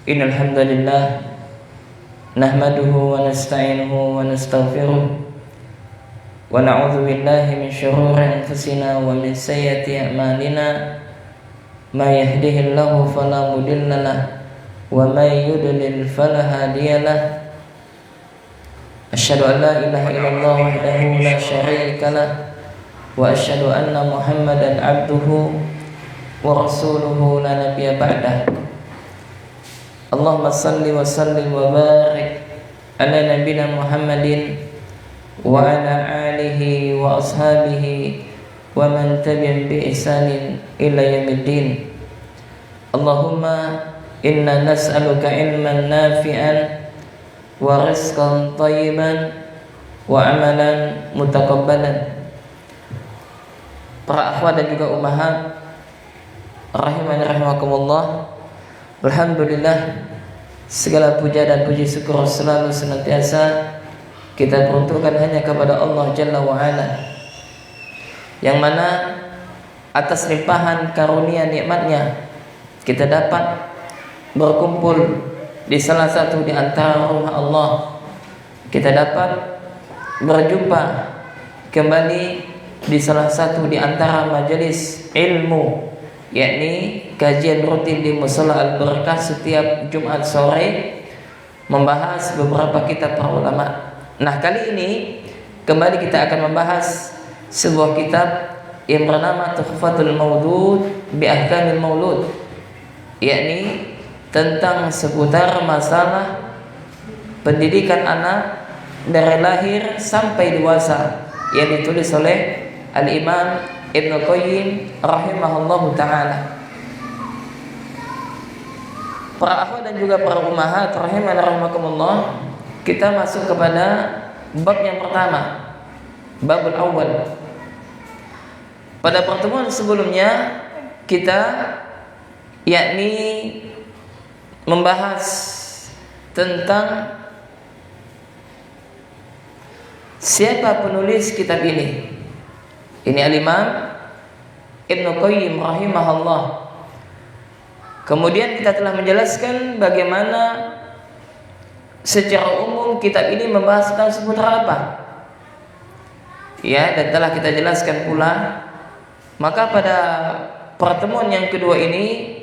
Innal hamdalillah nahmaduhu wa nasta'inuhu wa nastaghfiruh wa na'udzu billahi min shururi anfusina wa min sayyiati a'malina may yahdihillahu fala mudilla lahu wa may yudlil fala hadiya lahu asyhadu an la ilaha illallah wahdahu la syarika lahu wa asyhadu anna Muhammadan abduhu wa rasuluhu la nabiyya ba'dah. Allahumma salli wa sallim wa barik ala nabiyina Muhammadin wa ala alihi wa ashabihi wa man tabi'ahum bi ihsanin ila yaumiddin. Allahumma inna nas'aluka ilman nafi'an wa rizqan thayyiban wa amalan mutaqabbalan. Para akhwat dan juga ummahat rahimani rahimakumullah, alhamdulillah, segala puja dan puji syukur selalu senantiasa kita peruntukkan hanya kepada Allah Jalla wa Ala, yang mana atas limpahan karunia nikmatnya kita dapat berkumpul di salah satu di antara rumah Allah. Kita dapat berjumpa kembali di salah satu di antara majelis ilmu, yakni kajian rutin di Mushola Al-Barakah setiap Jumat sore, membahas beberapa kitab para ulama. Nah, kali ini kembali kita akan membahas sebuah kitab yang bernama Tuhfatul Maudud bi Ahkamil Maulud, yakni tentang seputar masalah pendidikan anak dari lahir sampai dewasa, yang ditulis oleh Al-Imam Ibnu Qayyim rahimahullahu ta'ala. Para akhwat dan juga para ummahat rahimani rahimakumullah, kita masuk kepada bab yang pertama, babul awal. Pada pertemuan sebelumnya kita yakni membahas tentang siapa penulis kitab ini. Ini Al-Imam Ibnu Qayyim rahimahullah. Kemudian kita telah menjelaskan bagaimana secara umum kitab ini membahas tentang seputar apa, ya, dan telah kita jelaskan pula. Maka pada pertemuan yang kedua ini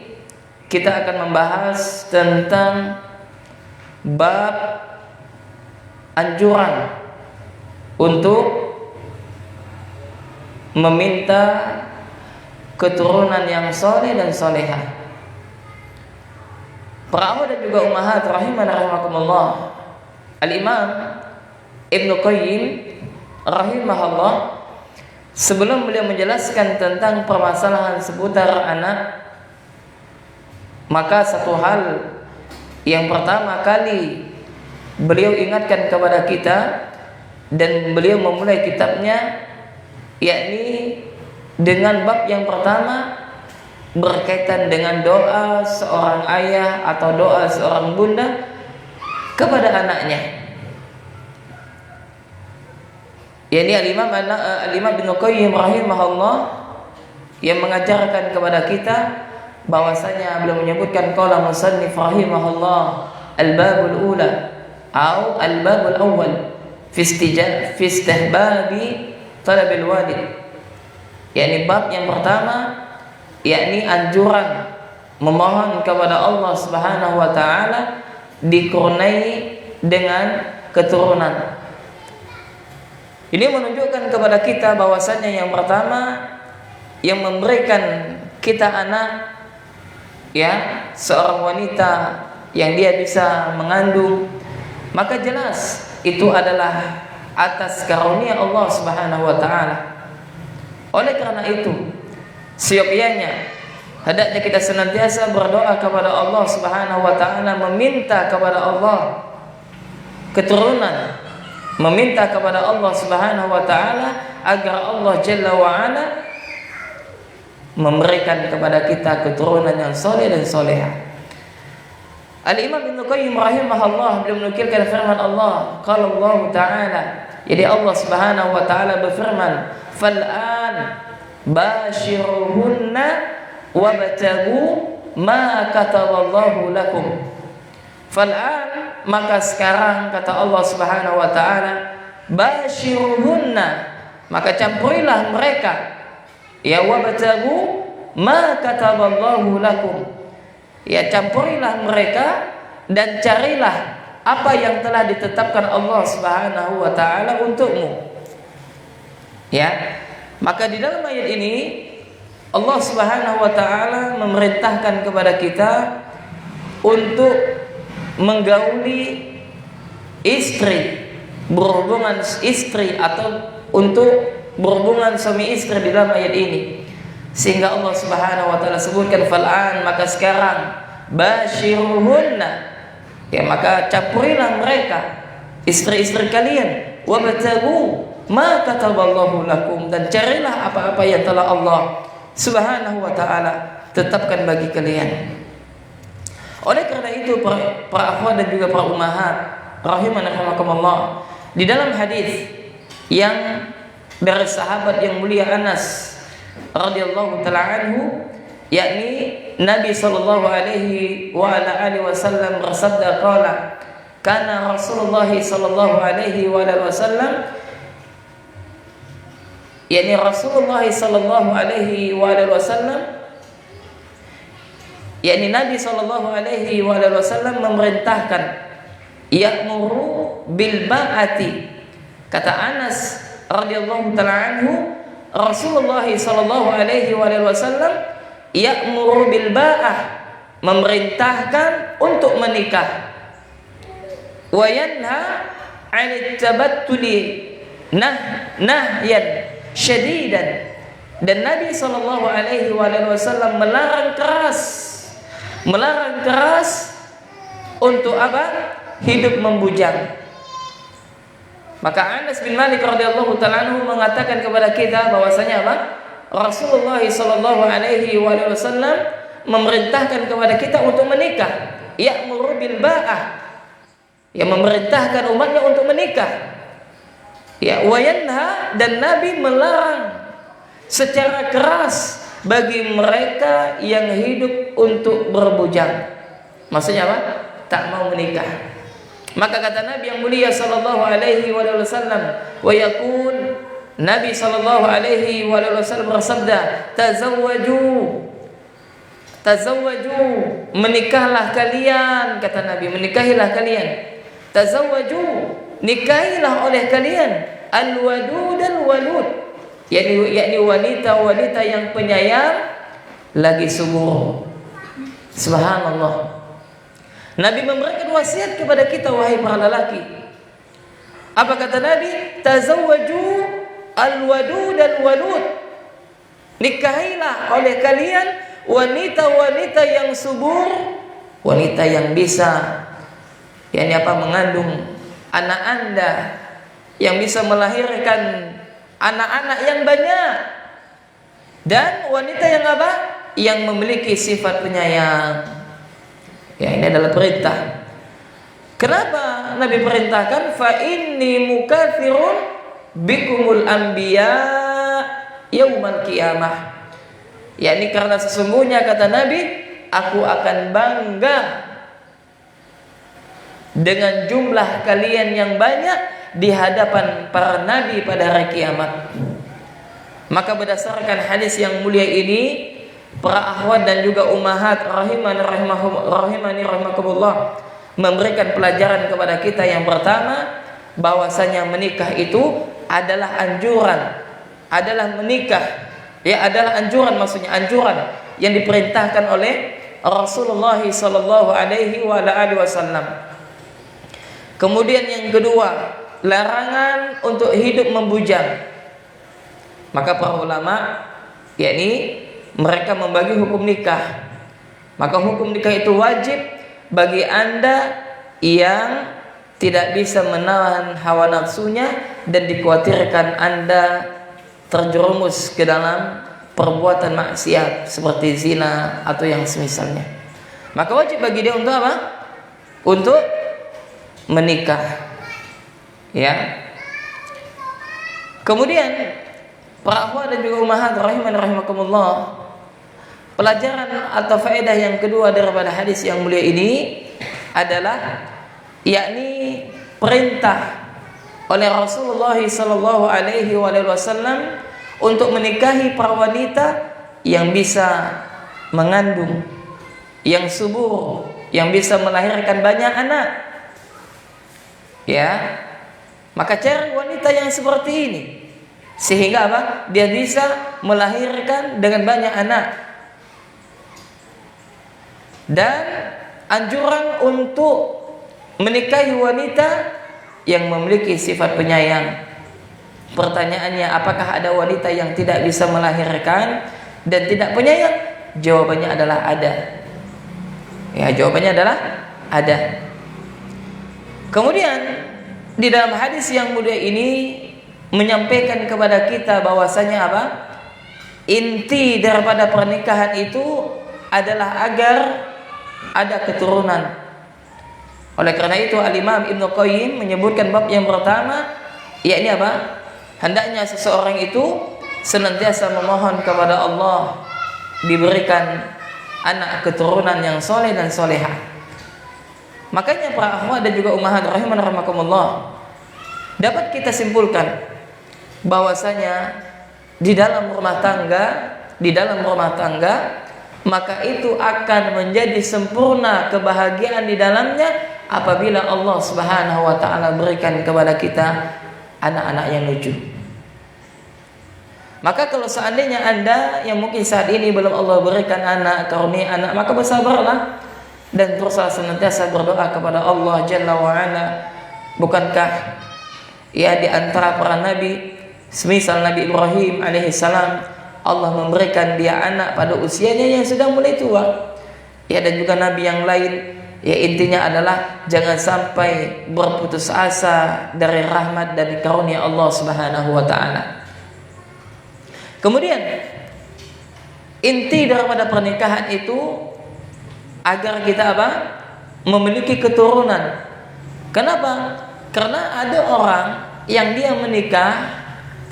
kita akan membahas tentang bab anjuran untuk meminta keturunan yang soleh dan solehah. Para akhwat dan juga ummahat rahimani rahimakumullah, Al-Imam Ibnu Qayyim rahimahullah, sebelum beliau menjelaskan tentang permasalahan seputar anak, maka satu hal yang pertama kali beliau ingatkan kepada kita, dan beliau memulai kitabnya yakni dengan bab yang pertama berkaitan dengan doa seorang ayah atau doa seorang bunda kepada anaknya. Yani Al-Imam Ibnu Qayyim rahimahullah yang mengajarkan kepada kita bahwasanya beliau menyebutkan qala musannif rahimahullah al-babul ula atau al-babul awwal fi istihbabi talabil walid, yakni bab yang pertama, yakni anjuran memohon kepada Allah Subhanahu wa taala dikurniai dengan keturunan. Ini menunjukkan kepada kita bahwasanya yang pertama yang memberikan kita anak, ya, seorang wanita yang dia bisa mengandung, maka jelas itu adalah atas karunia Allah Subhanahu wa taala. Oleh karena itu, seyogyanya hendaknya kita senantiasa berdoa kepada Allah Subhanahu wa taala, meminta kepada Allah keturunan, meminta kepada Allah Subhanahu wa taala agar Allah Jalla wa Ala memberikan kepada kita keturunan yang soleh dan solehah. Al-Imam Ibnu Qayyim rahimahullah beliau menukilkan firman Allah, qala Allah Ta'ala, jadi Allah Subhanahu wa taala berfirman, fal'an bashiruhunna wabtagu ma kataballahu lakum. Fal'an, maka sekarang kata Allah Subhanahu wa taala, basyiruhunna, maka campurilah mereka. Ya wabtagu ma kataballahu lakum. Ya campurilah mereka dan carilah apa yang telah ditetapkan Allah Subhanahu wa taala untukmu. Ya. Maka di dalam ayat ini Allah Subhanahu wa taala memerintahkan kepada kita untuk menggauli istri, berhubungan istri atau untuk berhubungan suami istri di dalam ayat ini. Sehingga Allah Subhanahu wa taala sebutkan fal'an, maka sekarang basyiruhunna, ya maka campurilah mereka, istri-istri kalian, wabtagu ma kataballahu lakum, dan carilah apa-apa yang telah Allah Subhanahu wa taala tetapkan bagi kalian. Oleh karena itu para akhwat dan juga para ummahat rahimani rahimakumullah, di dalam hadis yang dari sahabat yang mulia Anas radhiyallahu taala anhu, yakni Nabi sallallahu alaihi wa ala alihi wasallam bersabda, qala kana Rasulullah sallallahu alaihi wa alihi wasallam, yakni Rasulullah sallallahu alaihi wa alihi wasallam, yakni Nabi sallallahu alaihi wa alihi wasallam memerintahkan ya'muru bil ba'ati. Kata Anas radhiyallahu taala anhu, Rasulullah sallallahu alaihi wa alihi wasallam ya'muru bil ba'ah, memerintahkan untuk menikah, wa yanha 'anil tabattuli nahyan syadidan, dan Nabi sallallahu alaihi wa alihi wasallam melarang keras untuk apa? Hidup membujang. Maka Anas bin Malik radhiyallahu ta'ala anhu mengatakan kepada kita bahwasanya apa? Rasulullah sallallahu alaihi wasallam memerintahkan kepada kita untuk menikah, ya'muru bil ba'ah, ya memerintahkan umatnya untuk menikah. Ya, wa yanha, dan Nabi melarang secara keras bagi mereka yang hidup untuk berbujang. Maksudnya apa? Tak mau menikah. Maka kata Nabi yang mulia sallallahu alaihi wasallam, wa yaqul, Nabi sallallahu alaihi wasallam bersabda, tazawwaju, menikahlah kalian, kata Nabi, menikahilah kalian. Tazawwaju, nikahilah oleh kalian, al-wadud al-walud, yakni wanita-wanita yang penyayang lagi subur. Subhanallah. Nabi memberikan wasiat kepada kita, wahai para lelaki. Apa kata Nabi? Tazawwaju al-wadud al-walud, nikahilah oleh kalian wanita-wanita yang subur, wanita yang bisa yakni apa? Mengandung anak Anda, yang bisa melahirkan anak-anak yang banyak, dan wanita yang apa? Yang memiliki sifat penyayang. Ya, ini adalah perintah. Kenapa Nabi perintahkan? Fa inni mukatsirun bikumul anbiya yaumal qiyamah. Ya, ini karena sesungguhnya kata Nabi, aku akan bangga dengan jumlah kalian yang banyak di hadapan para nabi pada hari kiamat. Maka berdasarkan hadis yang mulia ini, para akhwat dan juga ummahat rahimani rahimakumullah memberikan pelajaran kepada kita yang pertama, bahwasanya menikah itu adalah anjuran, adalah menikah, ya adalah anjuran, maksudnya anjuran yang diperintahkan oleh Rasulullah sallallahu alaihi wasallam. Kemudian yang kedua, larangan untuk hidup membujang. Maka para ulama yakni mereka membagi hukum nikah. Maka hukum nikah itu wajib bagi Anda yang tidak bisa menahan hawa nafsunya dan dikhawatirkan Anda terjerumus ke dalam perbuatan maksiat seperti zina atau yang semisalnya. Maka wajib bagi dia untuk apa? Untuk menikah. Ya. Kemudian para akhwat dan juga ummahat rahimani rahimakumullah, pelajaran atau faedah yang kedua daripada hadis yang mulia ini, adalah yakni perintah oleh Rasulullah sallallahu alaihi wasallam untuk menikahi para wanita yang bisa mengandung, yang subur, yang bisa melahirkan banyak anak. Ya. Maka cari wanita yang seperti ini sehingga apa? Dia bisa melahirkan dengan banyak anak. Dan anjuran untuk menikahi wanita yang memiliki sifat penyayang. Pertanyaannya, apakah ada wanita yang tidak bisa melahirkan dan tidak penyayang? Jawabannya adalah ada. Ya, jawabannya adalah ada. Kemudian di dalam hadis yang mulia ini menyampaikan kepada kita bahwasanya apa? Inti daripada pernikahan itu adalah agar ada keturunan. Oleh karena itu Al-Imam Ibnu Qayyim menyebutkan bab yang pertama, yakni apa? Hendaknya seseorang itu senantiasa memohon kepada Allah diberikan anak keturunan yang soleh dan solehah. Makanya para akhwat dan juga ummahat rahiman rahimakumullah, dapat kita simpulkan bahwasanya di dalam rumah tangga maka itu akan menjadi sempurna kebahagiaan di dalamnya apabila Allah Subhanahu wa taala berikan kepada kita anak-anak yang lucu. Maka kalau seandainya Anda yang mungkin saat ini belum Allah berikan anak, karunia anak, maka bersabarlah dan teruslah senantiasa berdoa kepada Allah Jalla wa Ala. Bukankah ya di antara para nabi, semisal Nabi Ibrahim alaihissalam, Allah memberikan dia anak pada usianya yang sudah mulai tua. Ya, dan juga nabi yang lain. Ya, intinya adalah jangan sampai berputus asa dari rahmat dan karunia Allah Subhanahu wa taala. Kemudian inti daripada pernikahan itu agar kita apa? Memiliki keturunan. Kenapa? Karena ada orang yang dia menikah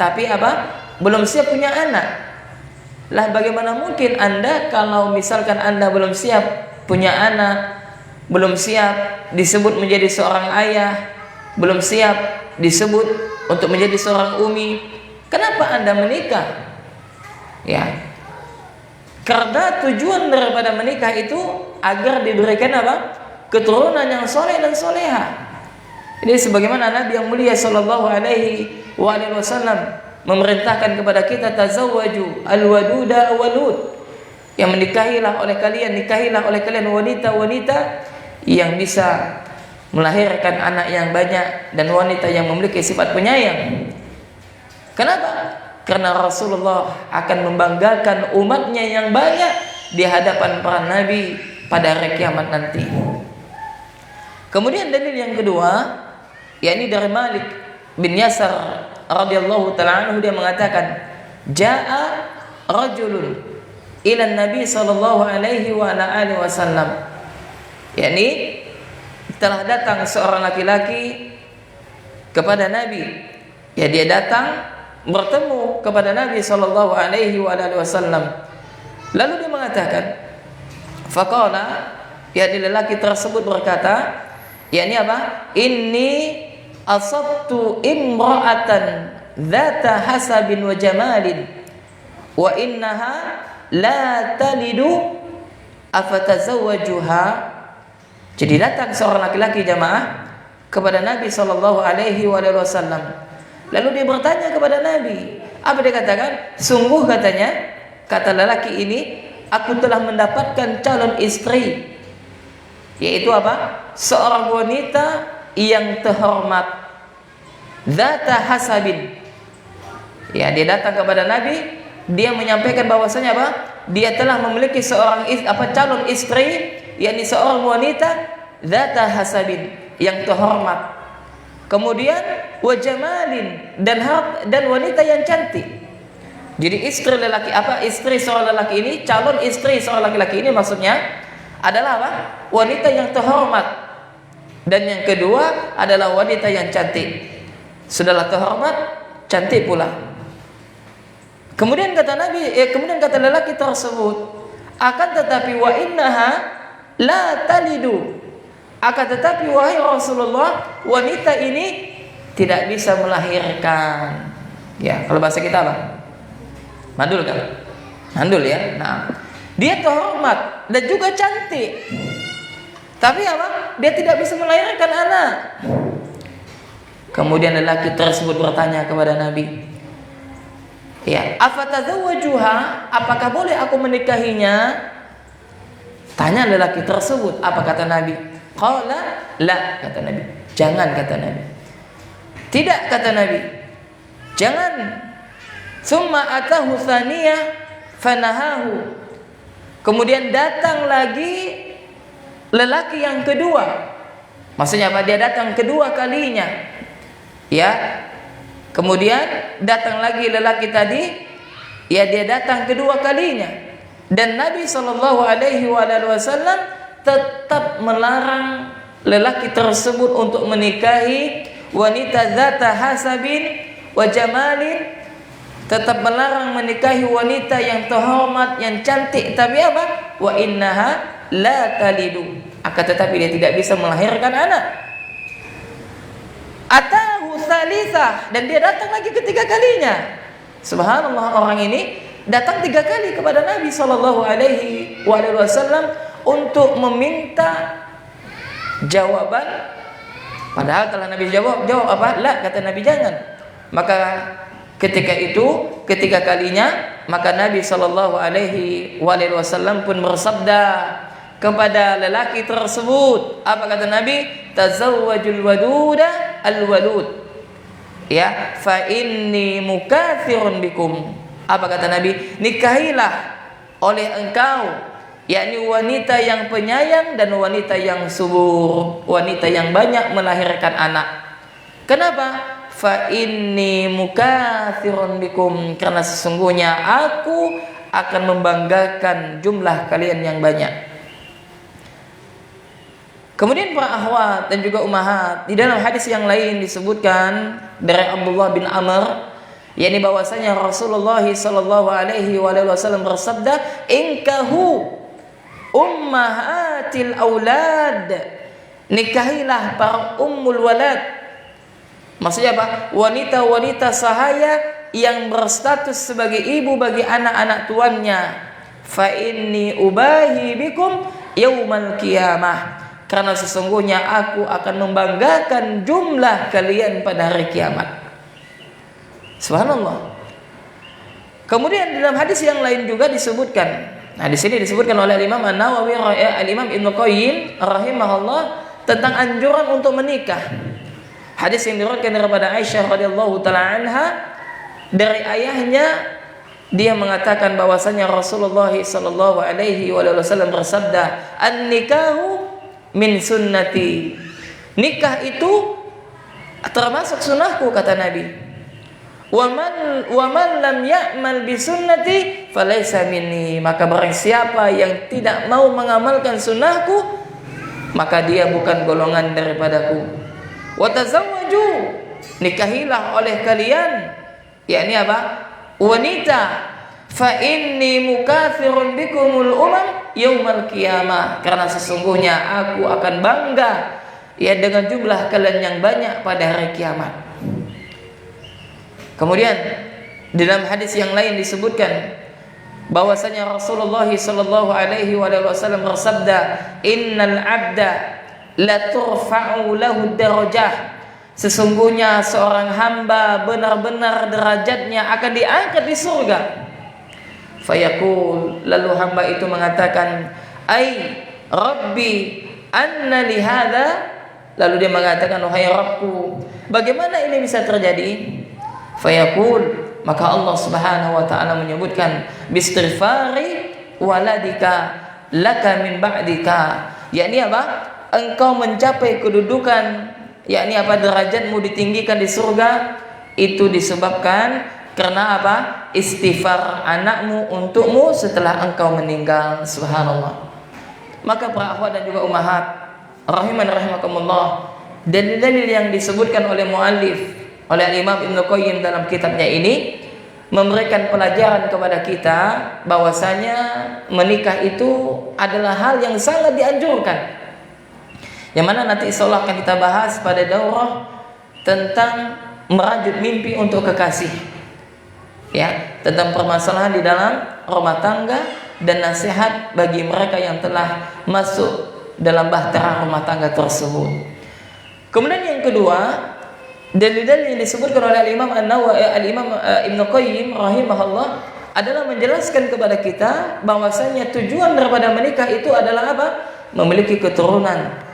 tapi apa? Belum siap punya anak. Lah bagaimana mungkin Anda kalau misalkan Anda belum siap punya anak, belum siap disebut menjadi seorang ayah, belum siap disebut untuk menjadi seorang umi, kenapa Anda menikah? Ya. Karena tujuan daripada menikah itu agar diberikan apa? Keturunan yang soleh dan soleha. Ini sebagaimana Nabi yang mulia sallallahu alaihi wasallam memerintahkan kepada kita, tazawwaju al-waduda walud. Yang nikahilah oleh kalian wanita-wanita yang bisa melahirkan anak yang banyak dan wanita yang memiliki sifat penyayang. Kenapa? Karena Rasulullah akan membanggakan umatnya yang banyak di hadapan para nabi pada hari kiamat nanti. Kemudian dalil yang kedua, yakni dari Malik bin Yasar radhiyallahu ta'ala anhu, dia mengatakan, jaa rajulun ila Nabi sallallahu alaihi wa ala alihi wasallam. Yakni telah datang seorang laki-laki kepada Nabi. Ya, dia datang bertemu kepada Nabi sallallahu alaihi wasallam. Lalu dia mengatakan, faqala, yakni lelaki tersebut berkata, yakni apa? Inni asabtu imra'atan dzata hasabin wa jamalin wa innaha la talidu afatazawwajuha. Jadi datang seorang laki-laki jamaah kepada Nabi sallallahu alaihi wasallam. Lalu dia bertanya kepada Nabi. Apa dia katakan? Sungguh katanya, kata lelaki ini, aku telah mendapatkan calon istri. Yaitu apa? Seorang wanita yang terhormat. Dzata hasabin. Ya, dia datang kepada Nabi, dia menyampaikan bahwasanya apa? Dia telah memiliki seorang calon istri, yakni seorang wanita dzata hasabin, yang terhormat. Kemudian wajamalin, dan wanita yang cantik. Jadi istri seorang lelaki ini, calon istri seorang laki-laki ini maksudnya adalah apa? Wanita yang terhormat. Dan yang kedua adalah wanita yang cantik. Sudahlah terhormat, cantik pula. Kemudian kata lelaki tersebut, akan tetapi wa innaha la talidu Akan tetapi wahai Rasulullah, wanita ini tidak bisa melahirkan. Ya, kalau bahasa kita apa? Mandul kan? Mandul ya. Nah, dia terhormat dan juga cantik. Tapi apa? Dia tidak bisa melahirkan anak. Kemudian lelaki tersebut bertanya kepada Nabi, ya, afatazawwajuha, apakah boleh aku menikahinya? Tanya lelaki tersebut. Apa kata Nabi? Qala la, kata Nabi. Jangan, kata Nabi. Tidak, kata Nabi. Jangan. Summa atahu thaniyah fanahahu. Kemudian datang lagi lelaki yang kedua. Maksudnya apa? Dia datang kedua kalinya. Ya. Kemudian datang lagi lelaki tadi, ya, dia datang kedua kalinya, dan Nabi Shallallahu Alaihi Wasallam tetap melarang lelaki tersebut untuk menikahi wanita zata hasabin wa jamalin, tetap melarang menikahi wanita yang terhormat, yang cantik, tapi apa? Wa innaha la talidu, akan tetapi dia tidak bisa melahirkan anak. Atahu salisah, dan dia datang lagi ketiga kalinya. Subhanallah, orang ini datang 3 kali kepada Nabi Shallallahu Alaihi Wasallam untuk meminta jawaban. Padahal telah Nabi jawab apa? La, kata Nabi, jangan. Maka ketika itu, ketiga kalinya, maka Nabi Shallallahu Alaihi Wasallam pun bersabda kepada lelaki tersebut. Apa kata Nabi? Tazawwajul waduda al-walud. Ya, fa inni mukatsirun bikum. Apa kata Nabi? Nikahilah oleh engkau, yakni wanita yang penyayang dan wanita yang subur, wanita yang banyak melahirkan anak. Kenapa? Fa inni mukatsirun bikum, karena sesungguhnya aku akan membanggakan jumlah kalian yang banyak. Kemudian para akhwat dan juga ummahat, di dalam hadis yang lain disebutkan dari Abdullah bin Amr, yakni bahwasanya Rasulullah sallallahu alaihi wasallam bersabda, "Inkahu ummahatil aulad." Nikahilah para ummul walad. Maksudnya apa? Wanita-wanita sahaya yang berstatus sebagai ibu bagi anak-anak tuannya. Fa inni ubahi bikum yaumal qiyamah. Karena sesungguhnya aku akan membanggakan jumlah kalian pada hari kiamat. Subhanallah. Kemudian dalam hadis yang lain juga disebutkan. Nah, di sini disebutkan oleh Imam An-Nawawi, Imam Ibnu Qayyim rahimahullah tentang anjuran untuk menikah. Hadis yang diriwayatkan daripada Aisyah radhiyallahu taala anha, dari ayahnya, dia mengatakan bahwasanya Rasulullah sallallahu alaihi wasallam bersabda, "An-nikahu min sunnati." Nikah itu termasuk sunnahku, kata Nabi. Wa man lam ya'mal bi sunnati falaysa minni. Maka barang siapa yang tidak mau mengamalkan sunnahku, maka dia bukan golongan daripadaku. Wa tazawwaju, nikahilah oleh kalian, yakni apa? Wanita. Fa inni mukatsirun bikumul umam yaumal qiyamah, karena sesungguhnya aku akan bangga ya dengan jumlah kalian yang banyak pada hari kiamat. Kemudian dalam hadis yang lain disebutkan bahwasanya Rasulullah sallallahu alaihi wasallam bersabda, "Innal 'abda la turfa'u lahu darajah." Sesungguhnya seorang hamba benar-benar derajatnya akan diangkat di surga. Fayaqul, lalu hamba itu mengatakan, "Ai Rabbi, anna li hadza?" Lalu dia mengatakan, "Wahai Rabbku, bagaimana ini bisa terjadi?" Fayaqul, maka Allah Subhanahu wa taala menyebutkan, "Bistighfari waladika laka min ba'dika." Yakni apa? Engkau mencapai kedudukan, yakni apa, derajatmu ditinggikan di surga, itu disebabkan karena apa? Istighfar anakmu untukmu setelah engkau meninggal. Subhanallah. Maka para akhwat dan juga ummahat rahiman rahimakumullah, dalil-dalil yang disebutkan oleh muallif, oleh Imam Ibnu Qayyim dalam kitabnya ini memberikan pelajaran kepada kita bahwasanya menikah itu adalah hal yang sangat dianjurkan. Yang mana nanti insyaallah akan kita bahas pada daurah tentang merajut mimpi untuk kekasih. Ya, tentang permasalahan di dalam rumah tangga dan nasihat bagi mereka yang telah masuk dalam bahtera rumah tangga tersebut. Kemudian yang kedua, dalil-dalil yang disebutkan oleh Al-Imam Ibnu Qayyim rahimahullah adalah menjelaskan kepada kita bahwasanya tujuan daripada menikah itu adalah apa? Memiliki keturunan.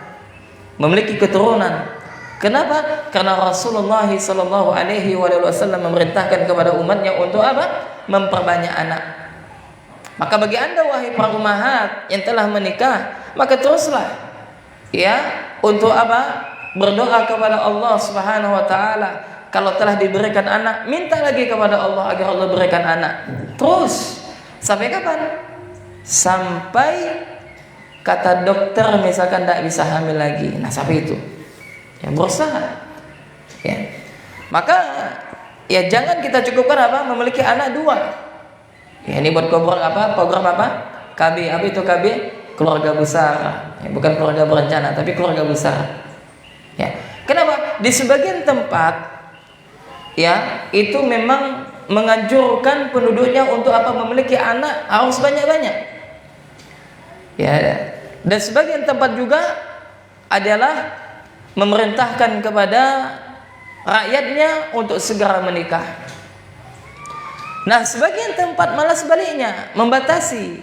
Memiliki keturunan. Kenapa? Karena Rasulullah sallallahu alaihi wasallam memerintahkan kepada umatnya untuk apa? Memperbanyak anak. Maka bagi Anda wahai para ummahat yang telah menikah, maka teruslah ya untuk apa? Berdoa kepada Allah Subhanahu wa taala. Kalau telah diberikan anak, minta lagi kepada Allah agar Allah berikan anak. Terus sampai kapan? Sampai kata dokter misalkan tidak bisa hamil lagi. Nah, sampai itu. Ya, berusaha. Ya. Maka ya jangan kita cukupkan apa? Memiliki anak 2. Ya, ini buat program apa? Program apa? KB. Apa itu KB? Keluarga besar. Ya, bukan keluarga berencana, tapi keluarga besar. Ya. Kenapa? Di sebagian tempat ya, itu memang menganjurkan penduduknya untuk apa? Memiliki anak harus banyak-banyak. Ya. Dan sebagian tempat juga adalah memerintahkan kepada rakyatnya untuk segera menikah. Nah, sebagian tempat malah sebaliknya, membatasi.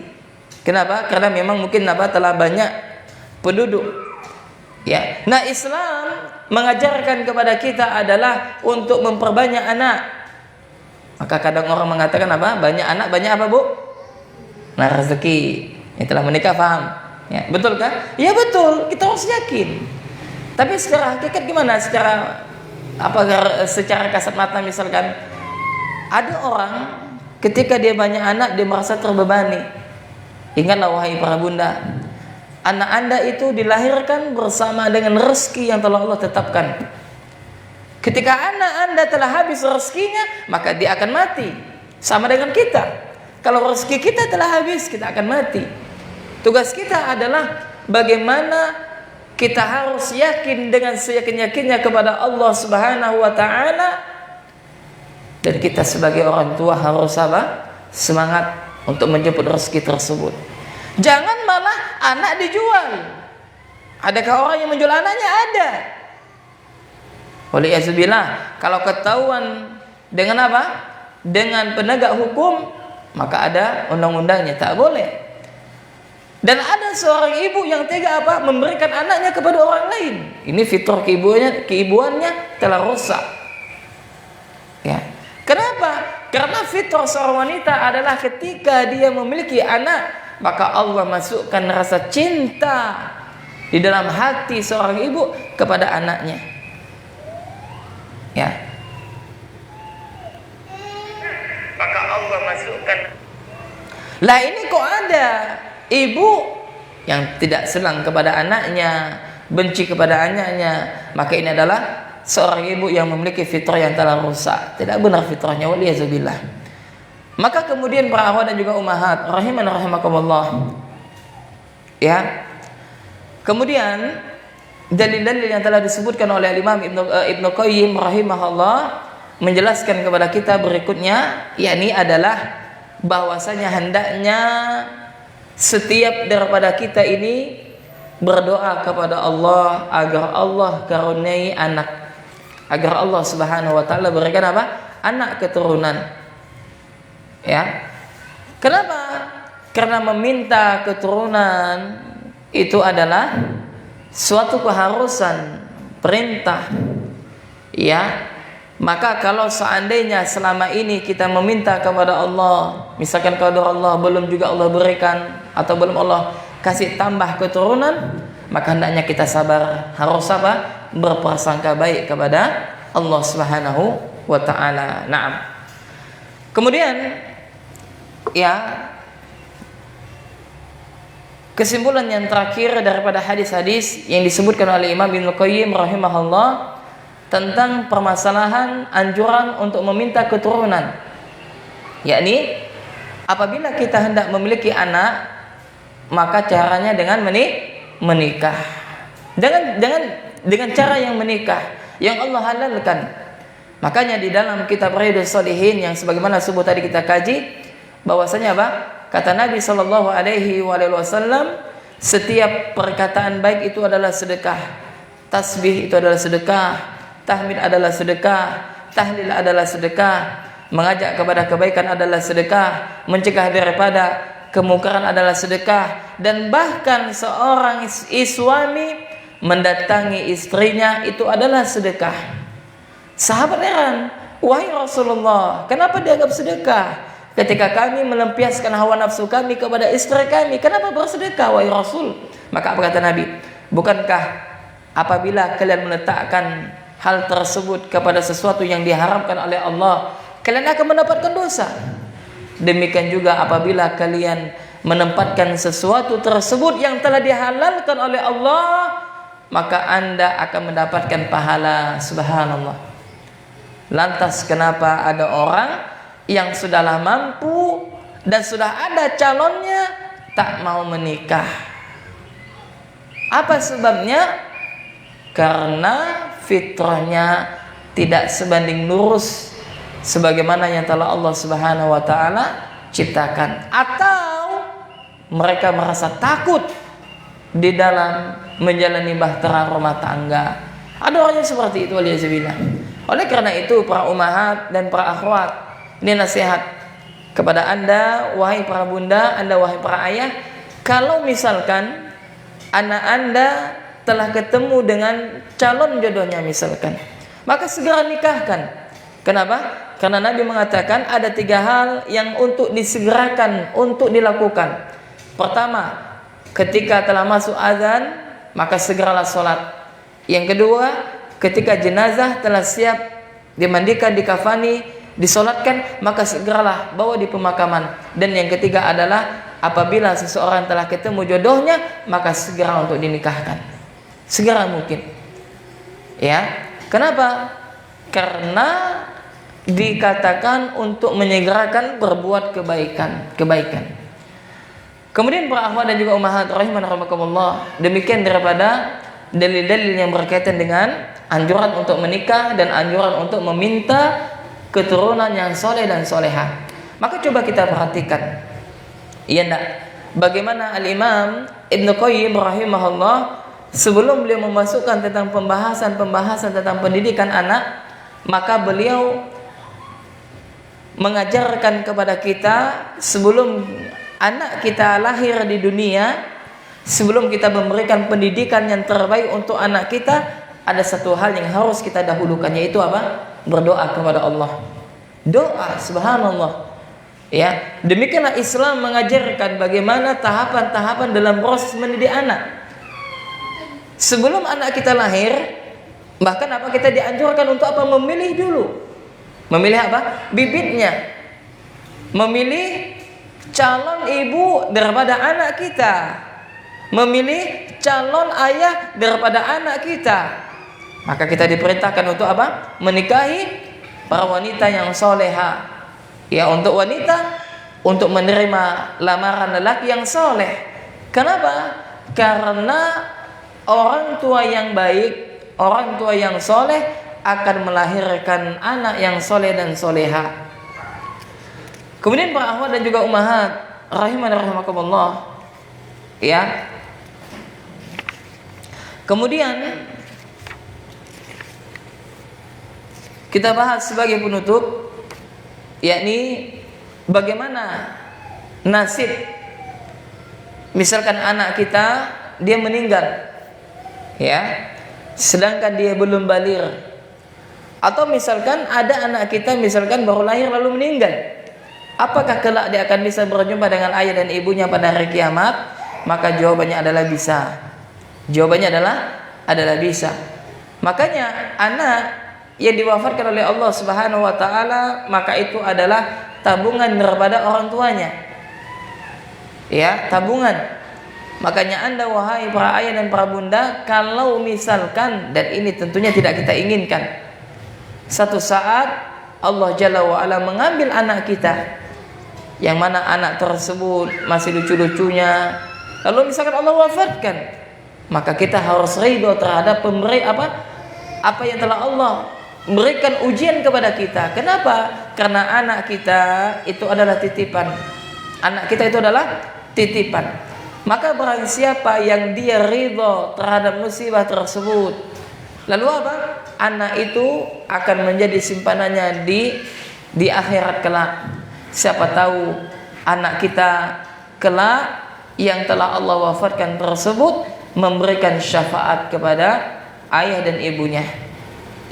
Kenapa? Karena memang mungkin apa? Telah banyak penduduk. Ya, nah Islam mengajarkan kepada kita adalah untuk memperbanyak anak. Maka kadang orang mengatakan apa? Banyak anak, banyak apa, Bu? Nah, rezeki. Yang telah menikah paham? Ya, betul kan? Ya betul, kita harus yakin. Tapi secara hakikat gimana? Secara kasat mata misalkan ada orang ketika dia banyak anak dia merasa terbebani. Ingatlah wahai para bunda, anak Anda itu dilahirkan bersama dengan rezeki yang telah Allah tetapkan. Ketika anak Anda telah habis rezekinya, maka dia akan mati. Sama dengan kita. Kalau rezeki kita telah habis, kita akan mati. Tugas kita adalah bagaimana kita harus yakin dengan seyakin-yakinnya kepada Allah Subhanahu wa taala, dan kita sebagai orang tua harus apa? Semangat untuk menjemput rezeki tersebut. Jangan malah anak dijual. Adakah orang yang menjual anaknya? Ada. Waliyahzubillah, kalau ketahuan dengan apa? Dengan penegak hukum, maka ada undang-undangnya, tak boleh. Dan ada seorang ibu yang tega apa? Memberikan anaknya kepada orang lain. Ini fitrah keibuannya telah rusak. Ya. Kenapa? Karena fitrah seorang wanita adalah ketika dia memiliki anak, maka Allah masukkan rasa cinta di dalam hati seorang ibu kepada anaknya. Ya. Maka Allah masukkan. Lah ini kok ada ibu yang tidak senang kepada anaknya, benci kepada anaknya, maka ini adalah seorang ibu yang memiliki fitrah yang telah rusak. Tidak benar fitrahnya, waliyahzubillah. Maka kemudian para akhwat dan juga ummahat rahiman rahimakumullah. Ya. Kemudian dalil-dalil yang telah disebutkan oleh Imam Ibnu Qayyim rahimahullah menjelaskan kepada kita berikutnya, yakni adalah bahwasanya hendaknya setiap daripada kita ini berdoa kepada Allah agar Allah karuniai anak, agar Allah Subhanahu wa taala berikan apa? Anak keturunan. Ya. Kenapa? Karena meminta keturunan itu adalah suatu keharusan, perintah. Ya. Maka kalau seandainya selama ini kita meminta kepada Allah, misalkan kepada Allah belum juga Allah berikan atau belum Allah kasih tambah keturunan, maka hendaknya kita sabar, harus apa? Berprasangka baik kepada Allah Subhanahu wa taala. Naam. Kemudian ya, kesimpulan yang terakhir daripada hadis-hadis yang disebutkan oleh Imam Ibnu Qayyim rahimahullah tentang permasalahan anjuran untuk meminta keturunan, yakni apabila kita hendak memiliki anak, maka caranya dengan menikah. Jangan dengan cara yang menikah yang Allah halalkan. Makanya di dalam kitab Riyadhus Shalihin yang sebagaimana subuh tadi kita kaji, bahwasanya apa? Kata Nabi sallallahu alaihi wasallam, setiap perkataan baik itu adalah sedekah. Tasbih itu adalah sedekah, tahmid adalah sedekah, tahlil adalah sedekah, mengajak kepada kebaikan adalah sedekah, mencegah daripada kemungkaran adalah sedekah, dan bahkan seorang suami mendatangi istrinya itu adalah sedekah. Sahabat heran, wahai Rasulullah, kenapa dianggap sedekah? Ketika kami melampiaskan hawa nafsu kami kepada istri kami, kenapa bersedekah wahai Rasul? Maka apa kata Nabi? Bukankah apabila kalian meletakkan hal tersebut kepada sesuatu yang diharamkan oleh Allah, kalian akan mendapatkan dosa? Demikian juga apabila kalian menempatkan sesuatu tersebut yang telah dihalalkan oleh Allah, maka Anda akan mendapatkan pahala. Subhanallah. Lantas kenapa ada orang yang sudahlah mampu dan sudah ada calonnya tak mau menikah? Apa sebabnya? Karena fitrahnya tidak sebanding lurus sebagaimana yang telah Allah Subhanahu wa taala ciptakan, atau mereka merasa takut di dalam menjalani bahtera rumah tangga. Ada orang yang seperti itu, waliyadzubillah. Oleh karena itu para ummahat dan para akhwat, ini nasihat kepada Anda wahai para bunda, Anda wahai para ayah, kalau misalkan anak Anda telah ketemu dengan calon jodohnya misalkan, maka segera nikahkan. Kenapa? Karena Nabi mengatakan ada 3 hal yang untuk disegerakan untuk dilakukan. Pertama, ketika telah masuk azan, maka segeralah sholat. Yang kedua, ketika jenazah telah siap dimandikan, dikafani, disolatkan, maka segeralah bawa di pemakaman. Dan yang ketiga adalah apabila seseorang telah ketemu jodohnya, maka segera untuk dinikahkan. Segera mungkin. Ya, kenapa? Karena dikatakan untuk menyegerakan berbuat kebaikan. Kemudian para akhwat dan juga ummahat rahimakumullah, demikian daripada dalil-dalil yang berkaitan dengan anjuran untuk menikah dan anjuran untuk meminta keturunan yang soleh dan solehah. Maka coba kita perhatikan, iya enggak, bagaimana Al-Imam Ibnu Qayyim rahimahullah sebelum beliau memasukkan tentang pembahasan tentang pendidikan anak, maka beliau mengajarkan kepada kita sebelum anak kita lahir di dunia, sebelum kita memberikan pendidikan yang terbaik untuk anak kita, ada satu hal yang harus kita dahulukan, yaitu apa? Berdoa kepada Allah. Doa, subhanallah. Ya, demikianlah Islam mengajarkan bagaimana tahapan-tahapan dalam proses mendidik anak. Sebelum anak kita lahir, bahkan apa, kita dianjurkan untuk apa? Memilih dulu. Memilih apa? Bibitnya. Memilih calon ibu daripada anak kita. Memilih calon ayah daripada anak kita. Maka kita diperintahkan untuk apa? Menikahi para wanita yang soleha. Ya, untuk wanita untuk menerima lamaran lelaki yang soleh. Kenapa? Karena orang tua yang baik, orang tua yang soleh akan melahirkan anak yang soleh dan soleha. Kemudian para akhwat dan juga ummahat rahimakumullah, ya. Kemudian kita bahas sebagai penutup, yakni bagaimana nasib misalkan anak kita dia meninggal, ya, sedangkan dia belum baligh. Atau misalkan ada anak kita misalkan baru lahir lalu meninggal, apakah kelak dia akan bisa berjumpa dengan ayah dan ibunya pada hari kiamat? Maka jawabannya adalah bisa. Jawabannya adalah bisa. Makanya anak yang diwafatkan oleh Allah Subhanahu wa taala, maka itu adalah tabungan daripada orang tuanya. Ya, tabungan. Makanya Anda wahai para ayah dan para bunda, kalau misalkan, dan ini tentunya tidak kita inginkan, satu saat Allah Jalla wa'ala mengambil anak kita, yang mana anak tersebut masih lucu-lucunya, lalu misalkan Allah wafatkan, maka kita harus ridho terhadap apa yang telah Allah berikan ujian kepada kita. Kenapa? Karena anak kita itu adalah titipan. Anak kita itu adalah titipan. Maka barang siapa yang dia ridho terhadap musibah tersebut, lalu apa? Anak itu akan menjadi simpanannya di akhirat kelak. Siapa tahu anak kita kelak yang telah Allah wafatkan tersebut memberikan syafaat kepada ayah dan ibunya.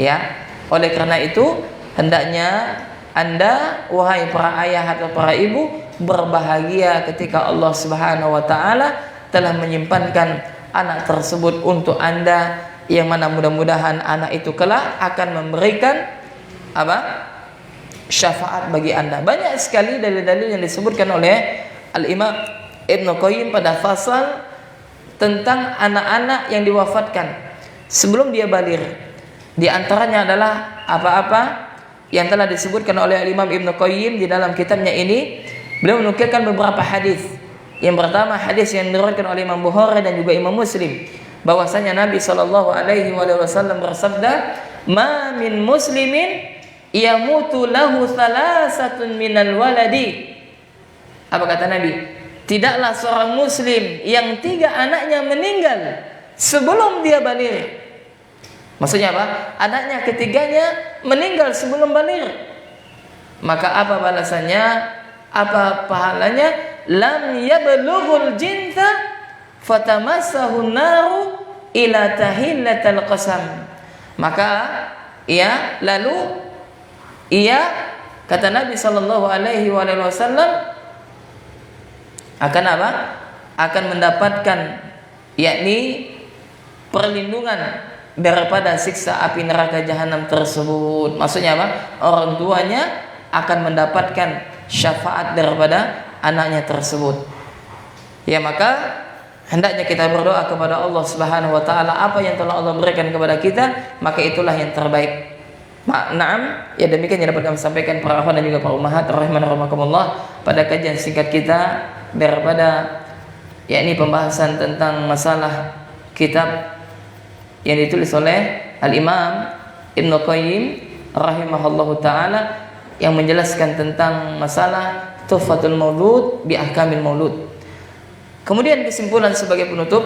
Ya. Oleh karena itu, hendaknya Anda, wahai para ayah atau para ibu, berbahagia ketika Allah Subhanahu wa taala telah menyimpankan anak tersebut untuk Anda, yang mana mudah-mudahan anak itu kelak akan memberikan syafaat bagi Anda. Banyak sekali dalil-dalil yang disebutkan oleh Al-Imam Ibnu Qayyim pada fasal tentang anak-anak yang diwafatkan sebelum dia baligh. Di antaranya adalah apa-apa yang telah disebutkan oleh Imam Ibnu Qayyim di dalam kitabnya ini. Beliau menukilkan beberapa hadis. Yang pertama, hadis yang diriwayatkan oleh Imam Bukhari dan juga Imam Muslim, bahwasanya Nabi sallallahu alaihi wasallam bersabda, "Ma min muslimin yamutu lahu thalathatun minal waladi." Apa kata Nabi? Tidaklah seorang muslim yang 3 anaknya meninggal sebelum dia baligh. Maksudnya apa? Anaknya ketiganya meninggal sebelum baligh. Maka apa balasannya? Apa pahalanya? Lam yablughul jinta fatamassahu naru ila tahillatal qasam. Maka kata Nabi sallallahu alaihi wasallam akan apa? Akan mendapatkan yakni perlindungan daripada siksa api neraka jahanam tersebut. Maksudnya apa? Orang tuanya akan mendapatkan syafaat daripada anaknya tersebut. Ya, maka hendaknya kita berdoa kepada Allah Subhanahu wa taala, apa yang telah Allah berikan kepada kita, maka itulah yang terbaik. Naam, ya demikian yang dapat kami sampaikan para akhwan dan juga para ummahat rahimanallah pada kajian singkat kita daripada yakni pembahasan tentang masalah kitab yang ditulis oleh Al-Imam Ibnu Qayyim rahimahullahu taala yang menjelaskan tentang masalah Tuhfatul Maulud bi Ahkamil Maulud. Kemudian kesimpulan sebagai penutup,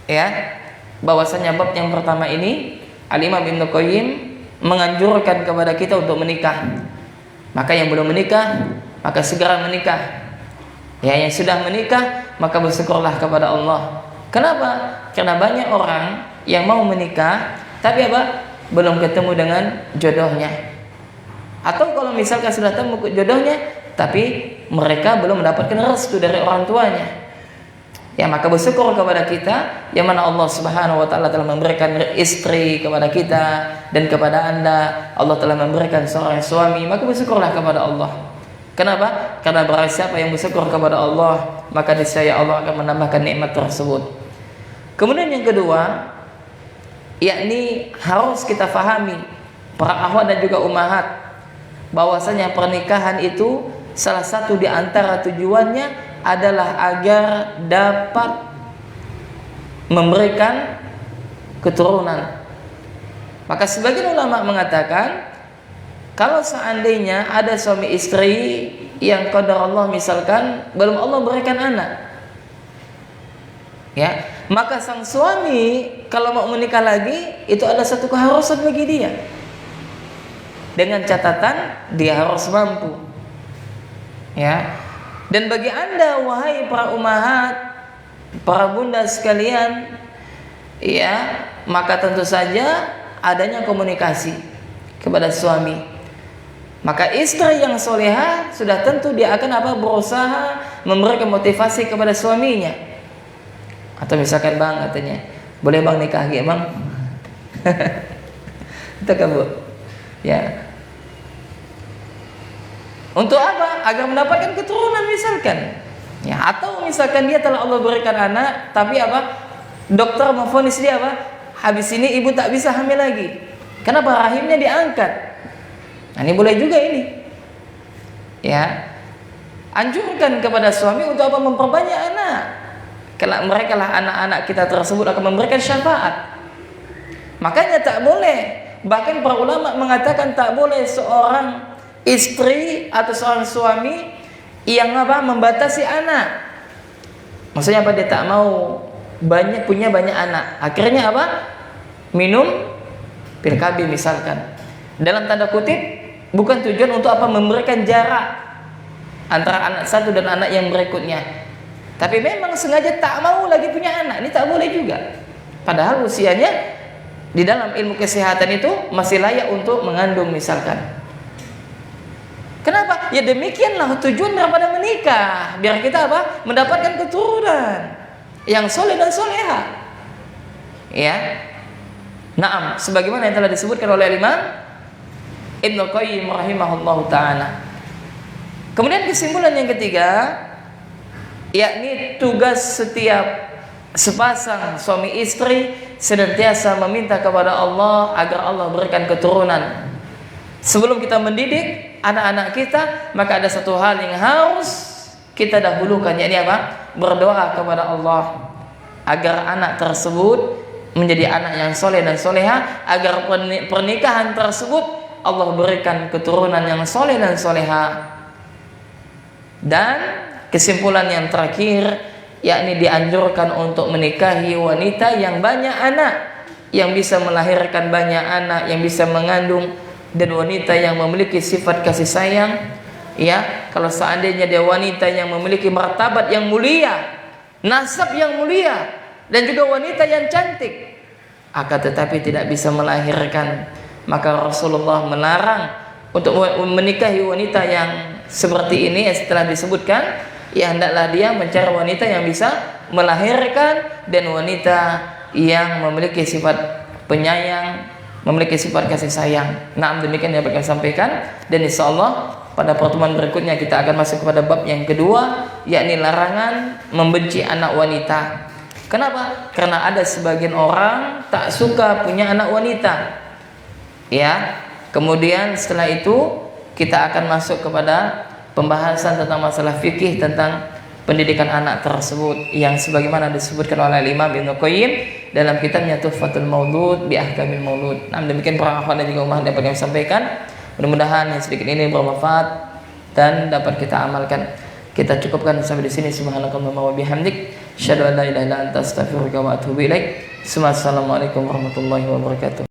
ya, bahwasanya bab yang pertama ini Al-Imam Ibnu Qayyim menganjurkan kepada kita untuk menikah. Maka yang belum menikah, maka segera menikah. Ya, yang sudah menikah, maka bersyukurlah kepada Allah. Kenapa? Karena banyak orang yang mau menikah tapi belum ketemu dengan jodohnya. Atau kalau misalkan sudah ketemu jodohnya tapi mereka belum mendapatkan restu dari orang tuanya. Ya, maka bersyukur kepada kita yang mana Allah Subhanahu wa taala telah memberikan istri kepada kita dan kepada Anda Allah telah memberikan seorang suami, maka bersyukurlah kepada Allah. Kenapa? Karena barang siapa yang bersyukur kepada Allah, maka niscaya Allah akan menambahkan nikmat tersebut. Kemudian yang kedua, yakni harus kita fahami para akhwat dan juga ummahat bahwasanya pernikahan itu salah satu di antara tujuannya adalah agar dapat memberikan keturunan. Maka sebagian ulama mengatakan kalau seandainya ada suami istri yang qadar Allah misalkan belum Allah berikan anak, ya, maka sang suami kalau mau menikah lagi itu ada satu keharusan bagi dia. Dengan catatan dia harus mampu. Ya. Dan bagi Anda wahai para ummahat, para bunda sekalian, ya, maka tentu saja adanya komunikasi kepada suami. Maka istri yang solehah sudah tentu dia akan berusaha memberikan motivasi kepada suaminya. Atau misalkan, bang, katanya, boleh bang nikah lagi bang? Itu kan bu, ya. Untuk apa? Agar mendapatkan keturunan misalkan. Ya, atau misalkan dia telah Allah berikan anak, tapi dokter memvonis dia habis ini ibu tak bisa hamil lagi. Kenapa? Rahimnya diangkat. Nah, ini boleh juga ini. Ya. Anjurkan kepada suami untuk memperbanyak anak. mereka lah anak-anak kita tersebut akan memberikan syafaat. Makanya tak boleh, bahkan para ulama mengatakan tak boleh seorang istri atau seorang suami yang membatasi anak. Maksudnya apa? Dia tak mau punya banyak anak. Akhirnya minum pil KB misalkan. Dalam tanda kutip, bukan tujuan untuk memberikan jarak antara anak satu dan anak yang berikutnya. Tapi memang sengaja tak mau lagi punya anak. Ini tak boleh juga. Padahal usianya di dalam ilmu kesehatan itu masih layak untuk mengandung misalkan. Kenapa? Ya demikianlah tujuan daripada menikah, biar kita mendapatkan keturunan yang soleh dan soleha. Ya. Naam, sebagaimana yang telah disebutkan oleh Imam Ibnu Qayyim rahimahullahu taala. Kemudian kesimpulan yang ketiga, yakni tugas setiap sepasang suami istri senantiasa meminta kepada Allah agar Allah berikan keturunan. Sebelum kita mendidik anak-anak kita, maka ada satu hal yang harus kita dahulukan, yakni berdoa kepada Allah agar anak tersebut menjadi anak yang soleh dan soleha, agar pernikahan tersebut Allah berikan keturunan yang soleh dan soleha. Dan kesimpulan yang terakhir, yakni dianjurkan untuk menikahi wanita yang banyak anak, yang bisa melahirkan banyak anak, yang bisa mengandung, dan wanita yang memiliki sifat kasih sayang. Ya, kalau seandainya dia wanita yang memiliki martabat yang mulia, nasab yang mulia, dan juga wanita yang cantik, akan tetapi tidak bisa melahirkan, maka Rasulullah melarang untuk menikahi wanita yang seperti ini. Setelah disebutkan, ya hendaklah dia mencari wanita yang bisa melahirkan dan wanita yang memiliki sifat penyayang, memiliki sifat kasih sayang. Nah, demikian yang akan saya sampaikan, dan insyaallah pada pertemuan berikutnya kita akan masuk kepada bab yang kedua, yakni larangan membenci anak wanita. Kenapa? Karena ada sebagian orang tak suka punya anak wanita. Ya. Kemudian setelah itu kita akan masuk kepada pembahasan tentang masalah fikih tentang pendidikan anak tersebut, yang sebagaimana disebutkan oleh Imam Ibnu Qayyim dalam kitabnya Tuhfatul Maulud bi Ahkamil Maulud. Nah, demikian para akhwat dan juga ummah dapat kami sampaikan. Mudah-mudahan yang sedikit ini bermanfaat dan dapat kita amalkan. Kita cukupkan sampai di sini. Subhanakallahumma wa bihamdik, asyhadu an la ilaha illa anta, astaghfiruka wa atubu ilaik. Assalamualaikum warahmatullahi wabarakatuh.